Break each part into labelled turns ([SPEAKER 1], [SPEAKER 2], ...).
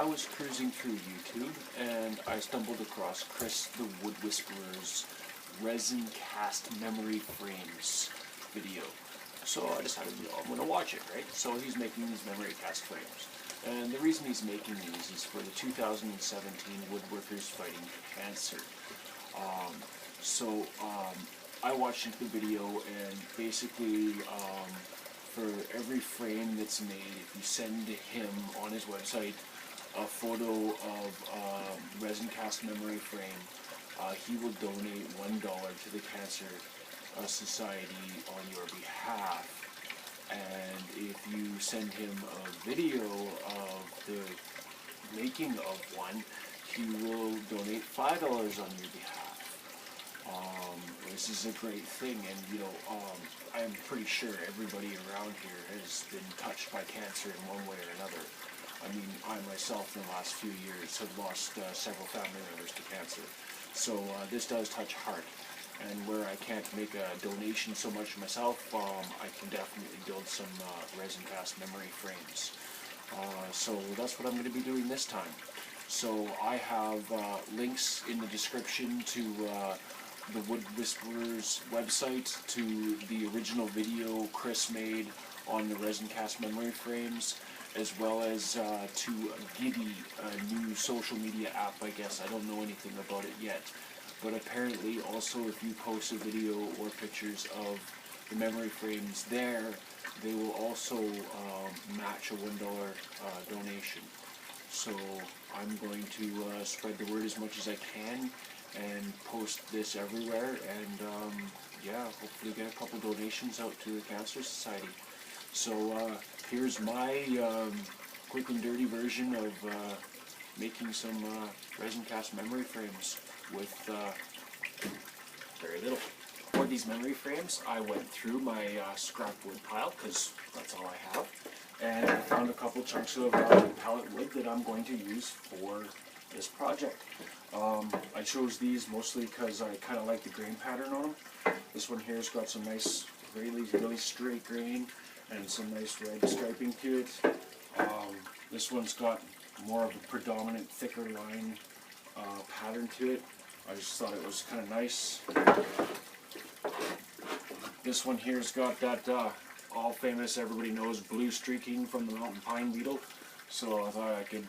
[SPEAKER 1] was cruising through YouTube and I stumbled across Chris the Wood Whisperer's Resin Cast Memory Frames video. So I decided, I'm going to watch it, right? So he's making these memory cast frames. And the reason he's making these is for the 2017 Woodworkers Fighting Cancer. I watched the video, and basically for every frame that's made, if you send him on his website a photo of resin cast memory frame, he will donate $1 to the Cancer Society on your behalf. And if you send him a video of the making of one, he will donate $5 on your behalf. This is a great thing, and I'm pretty sure everybody around here has been touched by cancer in one way or another. I mean, I myself in the last few years have lost several family members to cancer. So this does touch heart. And where I can't make a donation so much myself, I can definitely build some resin cast memory frames. So that's what I'm going to be doing this time. So I have links in the description to the Wood Whisperer's website, to the original video Chris made on the resin cast memory frames, as well as to Giddy, a new social media app, I guess. I don't know anything about it yet. But apparently also if you post a video or pictures of the memory frames there, they will also match a $1 donation. So I'm going to spread the word as much as I can and post this everywhere, and yeah, hopefully get a couple donations out to the Cancer Society. So here's my quick and dirty version of making some resin cast memory frames with very little. For these memory frames, I went through my scrap wood pile, because that's all I have, and I found a couple chunks of pallet wood that I'm going to use for this project. I chose these mostly because I kind of like the grain pattern on them. This one here's got some nice, really straight grain and some nice red striping to it. This one's got more of a predominant thicker line pattern to it. I just thought it was kind of nice. This one here's got that all famous, everybody knows, blue streaking from the mountain pine beetle. So I thought I could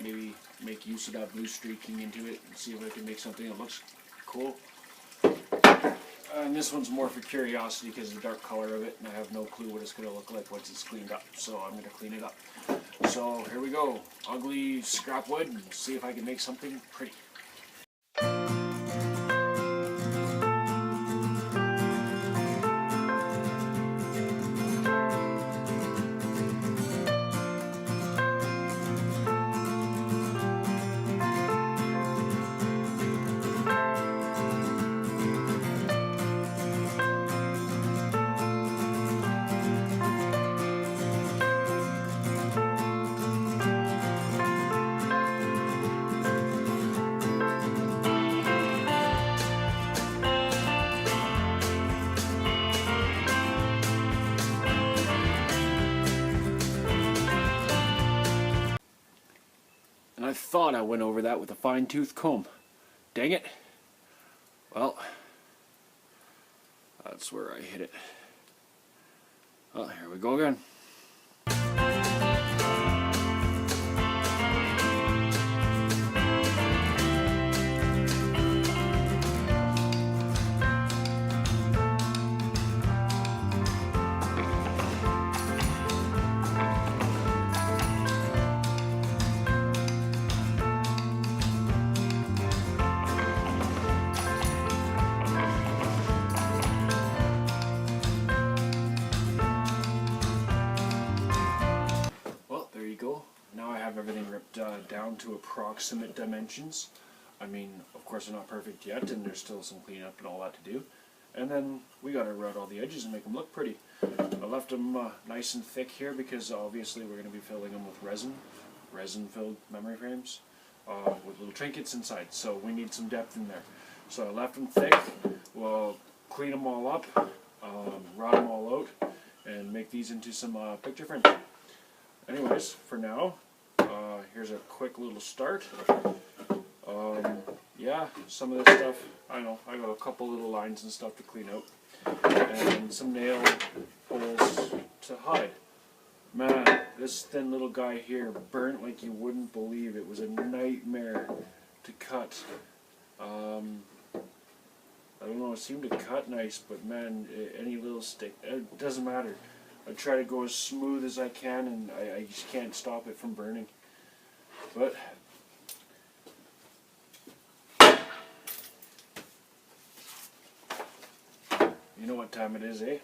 [SPEAKER 1] maybe make use of that blue streaking into it and see if I can make something that looks cool. And this one's more for curiosity because of the dark color of it, and I have no clue what it's going to look like once it's cleaned up. So I'm going to clean it up. So here we go. Ugly scrap wood, and see if I can make something pretty. I thought I went over that with a fine-tooth comb. Dang it. Well, that's where I hit it. Well, here we go again. Now I have everything ripped down to approximate dimensions. I mean, of course they're not perfect yet, and there's still some cleanup and all that to do. And then we gotta route all the edges and make them look pretty. I left them nice and thick here because obviously we're gonna be filling them with resin-filled memory frames with little trinkets inside. So we need some depth in there. So I left them thick. We'll clean them all up, route them all out, and make these into some picture frames. Anyways, for now, here's a quick little start. Yeah, some of this stuff, I know, I got a couple little lines and stuff to clean out, and some nail holes to hide. Man, this thin little guy here burnt like you wouldn't believe. It was a nightmare to cut. I don't know, it seemed to cut nice, but man, any little stick, it doesn't matter. I try to go as smooth as I can, and I just can't stop it from burning. But you know what time it is, eh?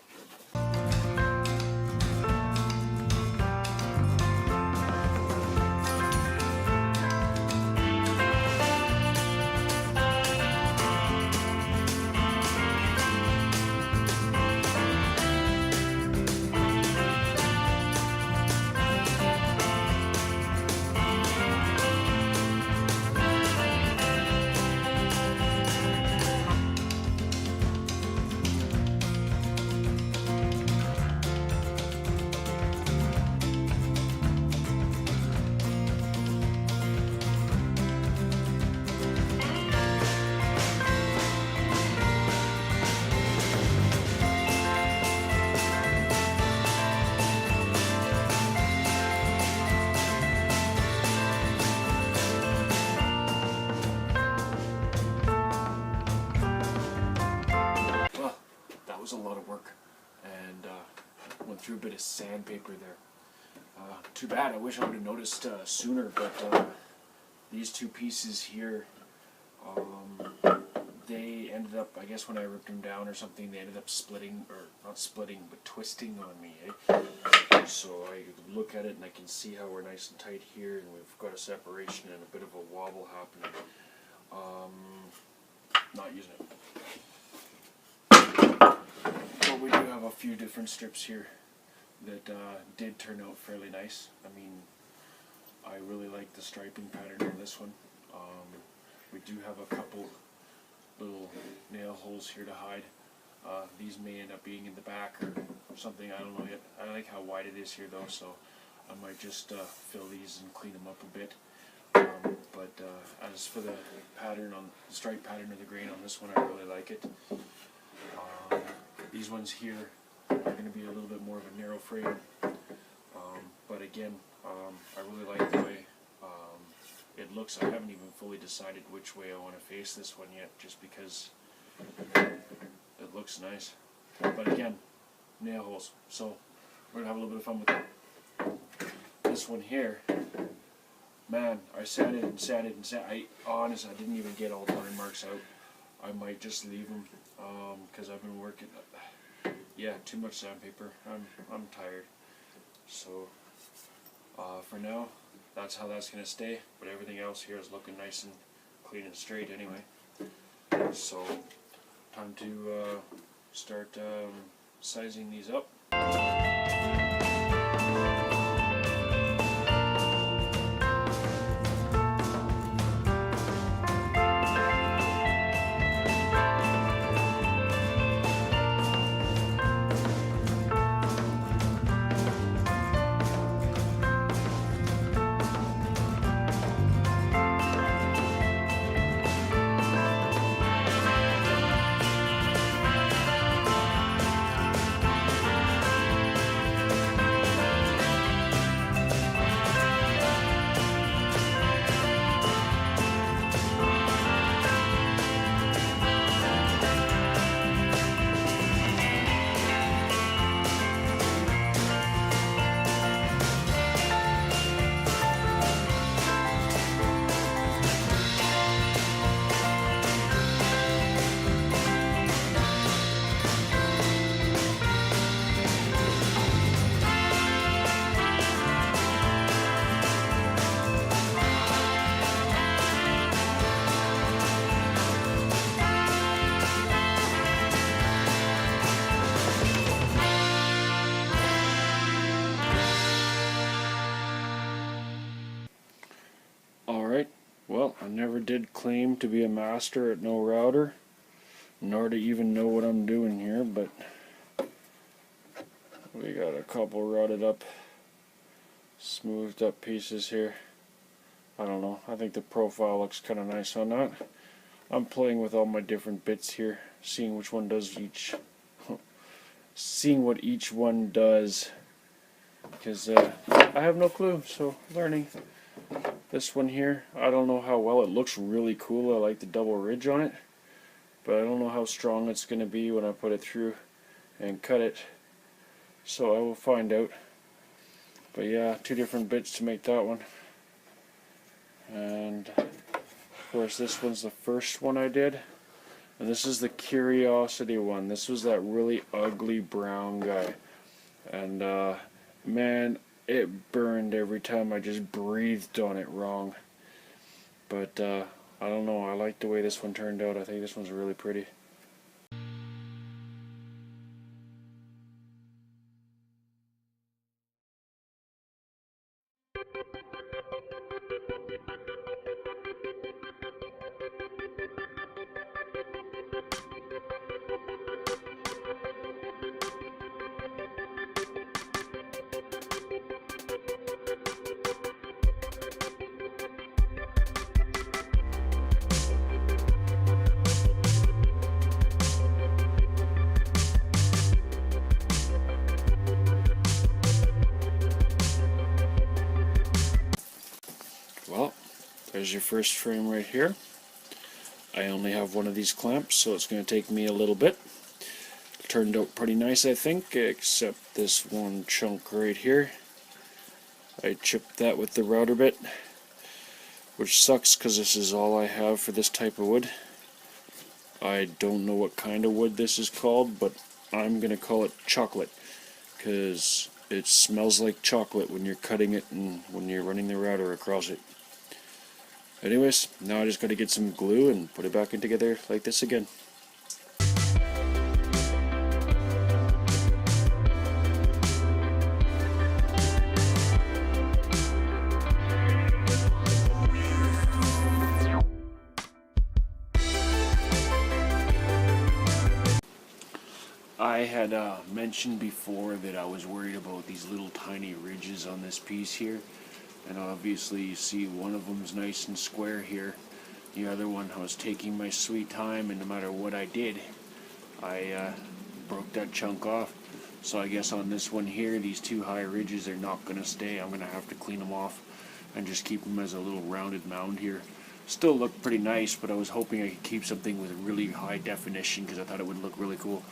[SPEAKER 1] Was a lot of work, and went through a bit of sandpaper there. Too bad, I wish I would have noticed sooner, but these two pieces here, they ended up, I guess when I ripped them down or something, they ended up splitting, or not splitting, but twisting on me, eh? So I look at it and I can see how we're nice and tight here, and we've got a separation and a bit of a wobble happening. Not using it. But we do have a few different strips here that did turn out fairly nice. I mean, I really like the striping pattern on this one. We do have a couple little nail holes here to hide. These may end up being in the back or something, I don't know yet. I like how wide it is here though, so I might just fill these and clean them up a bit. But as for the pattern on the stripe pattern of the grain on this one, I really like it. These ones here are going to be a little bit more of a narrow frame, but again, I really like the way it looks. I haven't even fully decided which way I want to face this one yet, just because it looks nice. But again, nail holes, so we're going to have a little bit of fun with that. This one here, man, I sanded and sanded and sanded. Honestly, I didn't even get all the burn marks out. I might just leave them because I've been working. Yeah, too much sandpaper. I'm tired. So for now, that's how that's gonna stay. But everything else here is looking nice and clean and straight anyway. So time to start sizing these up. Alright, well, I never did claim to be a master at no router, nor to even know what I'm doing here, but we got a couple routed up, smoothed up pieces here. I don't know. I think the profile looks kind of nice on that. I'm playing with all my different bits here, seeing which one does each, seeing what each one does, because I have no clue, so learning. This one here, I don't know how well it looks. Really cool. I like the double ridge on it, but I don't know how strong it's going to be when I put it through and cut it, so I will find out. But yeah, 2 different bits to make that one. And of course this one's the first one I did, and this is the Curiosity one. This was that really ugly brown guy, and man, it burned every time I just breathed on it wrong. But I don't know, I like the way this one turned out. I think this one's really pretty. Well, there's your first frame right here. I only have one of these clamps, so it's going to take me a little bit. It turned out pretty nice, I think, except this one chunk right here. I chipped that with the router bit, which sucks because this is all I have for this type of wood. I don't know what kind of wood this is called, but I'm going to call it chocolate, because it smells like chocolate when you're cutting it and when you're running the router across it. Anyways, now I just got to get some glue and put it back in together like this again. I had mentioned before that I was worried about these little tiny ridges on this piece here, and obviously you see one of them's nice and square here. The other one, I was taking my sweet time, and no matter what I did, I broke that chunk off. So I guess on this one here, these 2 high ridges are not going to stay. I'm going to have to clean them off and just keep them as a little rounded mound here. Still look pretty nice, but I was hoping I could keep something with really high definition because I thought it would look really cool.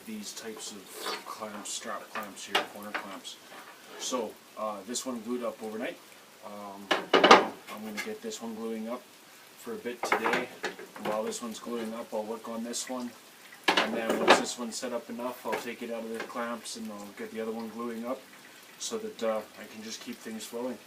[SPEAKER 1] These types of clamps, strap clamps here, corner clamps. So this one glued up overnight. I'm going to get this one gluing up for a bit today. While this one's gluing up, I'll work on this one, and then once this one's set up enough, I'll take it out of the clamps and I'll get the other one gluing up so that I can just keep things flowing.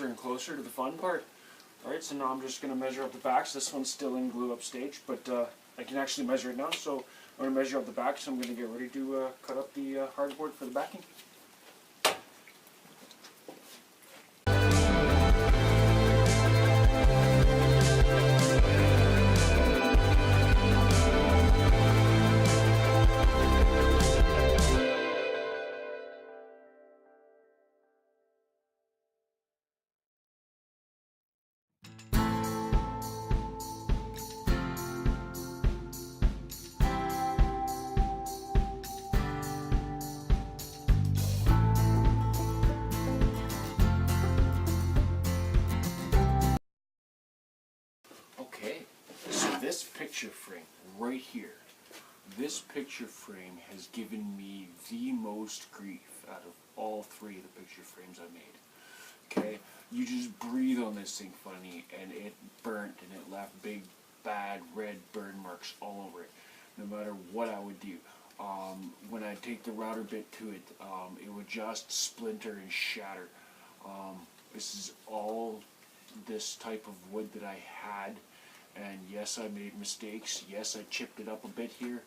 [SPEAKER 1] closer and closer to the fun part. Alright, so now I'm just going to measure up the backs. This one's still in glue up stage, but I can actually measure it now. So I'm going to measure up the backs. So I'm going to get ready to cut up the hardboard for the backing. Okay, so this picture frame right here, this picture frame has given me the most grief out of all three of the picture frames I made. Okay, you just breathe on this thing funny and it burnt and it left big bad red burn marks all over it, no matter what I would do. When I take the router bit to it, it would just splinter and shatter. This is all this type of wood that I had, and yes, I made mistakes. Yes, I chipped it up a bit here.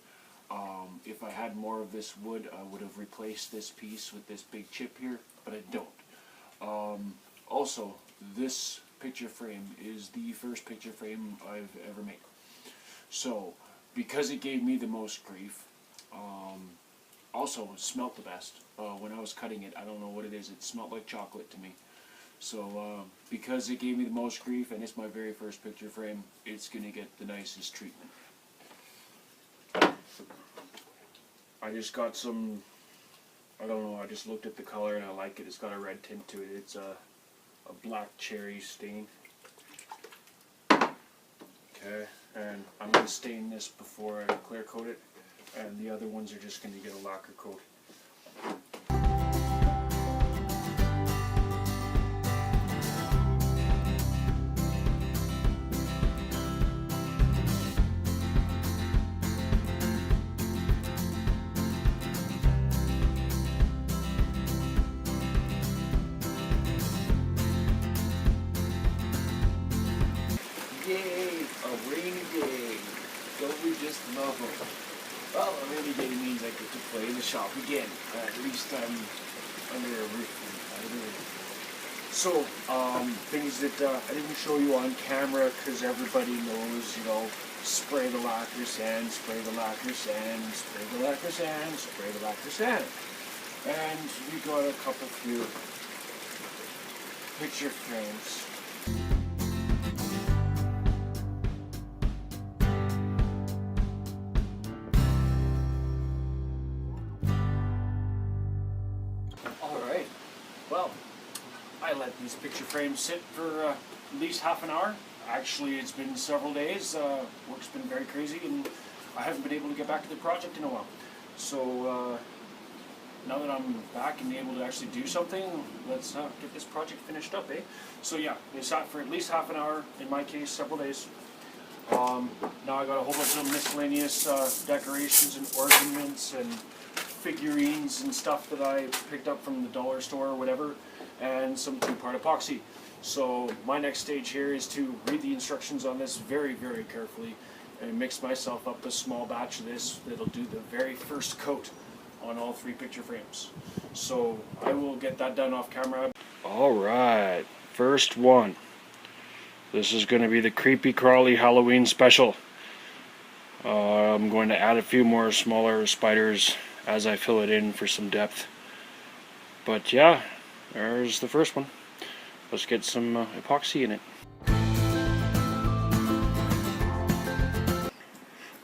[SPEAKER 1] If I had more of this wood, I would have replaced this piece with this big chip here, but I don't. Also, this picture frame is the first picture frame I've ever made. So, because it gave me the most grief, also it smelled the best. When I was cutting it, I don't know what it is, it smelled like chocolate to me. So, because it gave me the most grief and it's my very first picture frame, it's going to get the nicest treatment. I just got some, I don't know, I just looked at the color and I like it. It's got a red tint to it. It's a black cherry stain. Okay, and I'm going to stain this before I clear coat it, and the other ones are just going to get a lacquer coat. Yay! A rainy day. Don't we just love them? Well, a rainy day means I get to play in the shop again. At least I'm under a roof. So, things that I didn't show you on camera because everybody knows, you know, spray the lacquer sand, spray the lacquer sand, spray the lacquer sand, spray the lacquer sand. And we got a couple few picture frames. Alright, well, I let these picture frames sit for at least half an hour. Actually, it's been several days. Work's been very crazy and I haven't been able to get back to the project in a while. So now that I'm back and able to actually do something, let's get this project finished up, eh? So yeah, they sat for at least half an hour, in my case, several days. Now I got a whole bunch of miscellaneous decorations and ornaments and figurines and stuff that I picked up from the dollar store or whatever, and some two-part epoxy. So my next stage here is to read the instructions on this very, very carefully and mix myself up a small batch of this that'll do the very first coat on all three picture frames. So I will get that done off camera. Alright, first one. This is going to be the Creepy Crawly Halloween special. I'm going to add a few more smaller spiders as I fill it in for some depth. But yeah, there's the first one. Let's get some epoxy in it.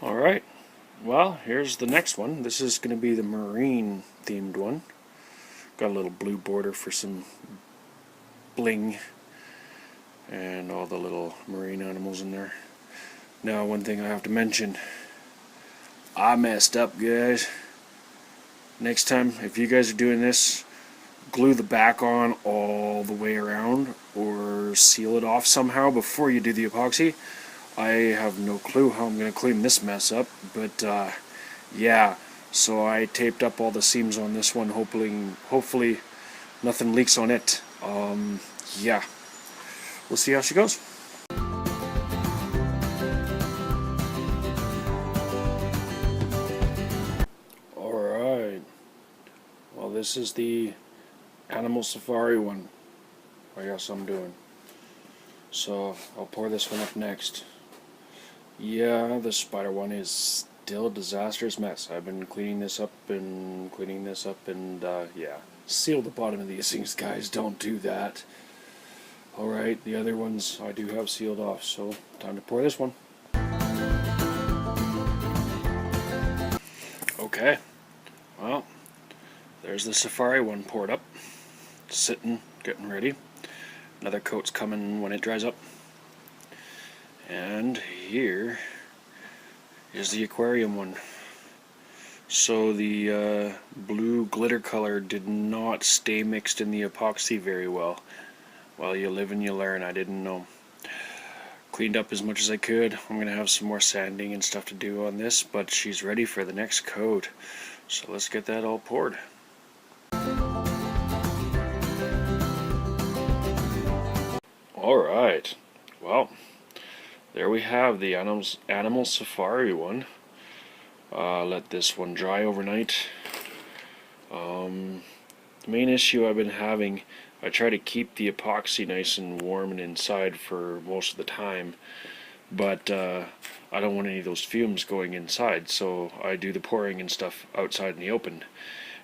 [SPEAKER 1] Alright, well, here's the next one. This is going to be the marine themed one. Got a little blue border for some bling and all the little marine animals in there. Now, one thing I have to mention, I messed up, guys. Next time, if you guys are doing this, glue the back on all the way around or seal it off somehow before you do the epoxy. I have no clue how I'm going to clean this mess up, but yeah, so I taped up all the seams on this one, hopefully nothing leaks on it. Yeah,
[SPEAKER 2] we'll see how she goes. Alright, well, this is the Animal Safari one, I guess I'm doing. So I'll pour this one up next. Yeah, the spider one is still a disastrous mess. I've been cleaning this up and yeah. Seal the bottom of these things, guys. Don't do that. Alright, the other ones I do have sealed off, so time to pour this one. Okay, well, there's the Safari one poured up. Sitting, getting ready. Another coat's coming when it dries up. And here is the aquarium one. So the blue glitter color did not stay mixed in the epoxy very well. Well, you live and you learn. I didn't know. Cleaned up as much as I could. I'm going to have some more sanding and stuff to do on this, but she's ready for the next coat. So let's get that all poured. Alright, well, there we have the Animal Safari one. Let this one dry overnight. The main issue I've been having, I try to keep the epoxy nice and warm and inside for most of the time, but I don't want any of those fumes going inside, so I do the pouring and stuff outside in the open.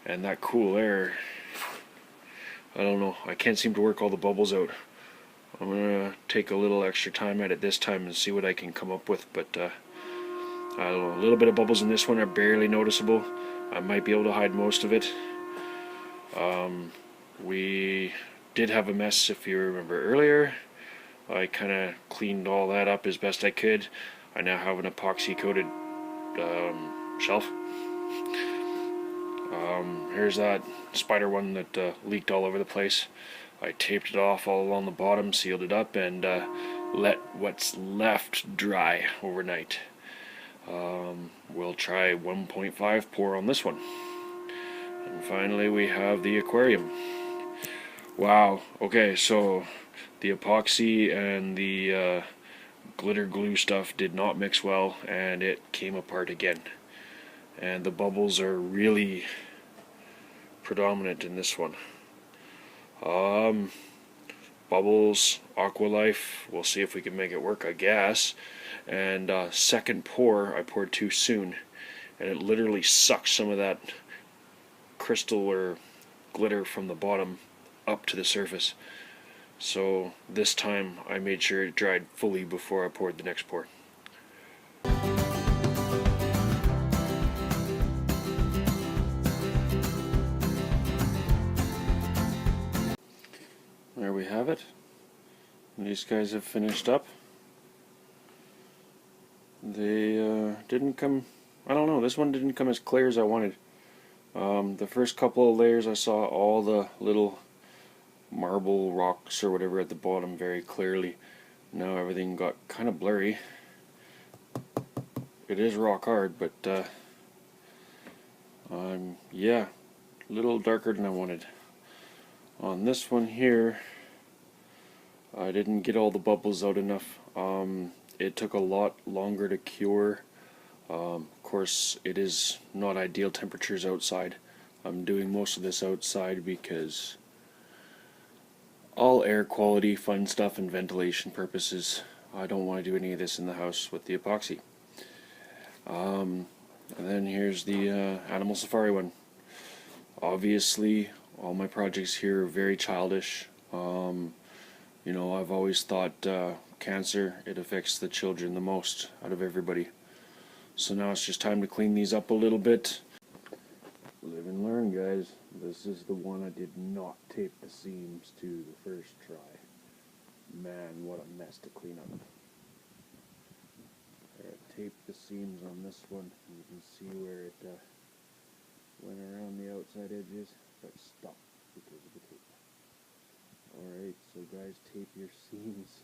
[SPEAKER 2] And that cool air, I don't know, I can't seem to work all the bubbles out. I'm going to take a little extra time at it this time and see what I can come up with, but I don't know, a little bit of bubbles in this one are barely noticeable. I might be able to hide most of it. We did have a mess, if you remember earlier. I kind of cleaned all that up as best I could. I now have an epoxy coated shelf. Here's that spider one that leaked all over the place. I taped it off all along the bottom, sealed it up, and let what's left dry overnight. We'll try 1.5 pour on this one. And finally we have the aquarium. Wow, okay, so the epoxy and the glitter glue stuff did not mix well, and it came apart again. And the bubbles are really predominant in this one. Bubbles, Aqualife, we'll see if we can make it work, I guess. And second pour, I poured too soon, and it literally sucks some of that crystal or glitter from the bottom up to the surface. So this time I made sure it dried fully before I poured the next pour. There we have it. These guys have finished up. They didn't come, I don't know, this one didn't come as clear as I wanted. The first couple of layers I saw all the little marble rocks or whatever at the bottom very clearly. Now everything got kind of blurry. It is rock hard, but yeah, a little darker than I wanted. On this one here, I didn't get all the bubbles out enough. It took a lot longer to cure. Of course, it is not ideal temperatures outside. I'm doing most of this outside because all air quality, fun stuff, and ventilation purposes. I don't want to do any of this in the house with the epoxy. And then here's the Animal Safari one. Obviously, all my projects here are very childish. You know, I've always thought cancer, it affects the children the most out of everybody. So now it's just time to clean these up a little bit. Live and learn, guys. This is the one I did not tape the seams to the first try. Man, what a mess to clean up. I taped the seams on this one. You can see where it went around the outside edges, but stuck because of the tape. Alright, so guys, tape your seams.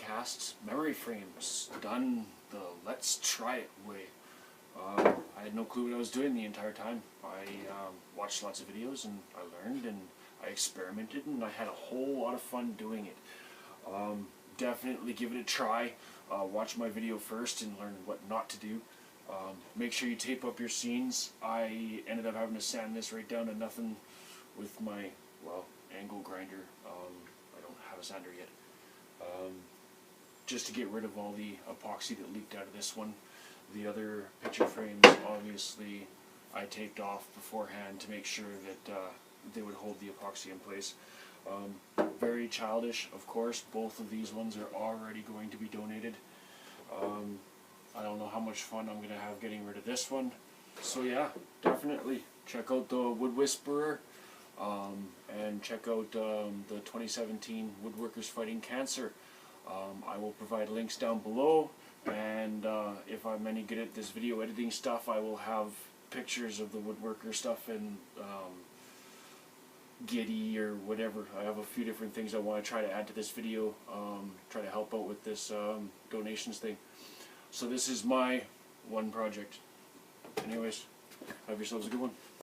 [SPEAKER 1] cast memory frames, done the let's try it way. I had no clue what I was doing the entire time. I watched lots of videos and I learned and I experimented and I had a whole lot of fun doing it. Definitely give it a try. Watch my video first and learn what not to do. Make sure you tape up your seams. I ended up having to sand this right down to nothing with my, well, angle grinder. I don't have a sander yet. Just to get rid of all the epoxy that leaked out of this one. The other picture frames, obviously, I taped off beforehand to make sure that they would hold the epoxy in place. Very childish, of course. Both of these ones are already going to be donated. I don't know how much fun I'm going to have getting rid of this one. So yeah, definitely check out the Wood Whisperer and check out the 2017 Woodworkers Fighting Cancer. I will provide links down below, and if I'm any good at this video editing stuff, I will have pictures of the woodworker stuff and Giddy or whatever. I have a few different things I want to try to add to this video, try to help out with this donations thing. So this is my one project. Anyways, have yourselves a good one.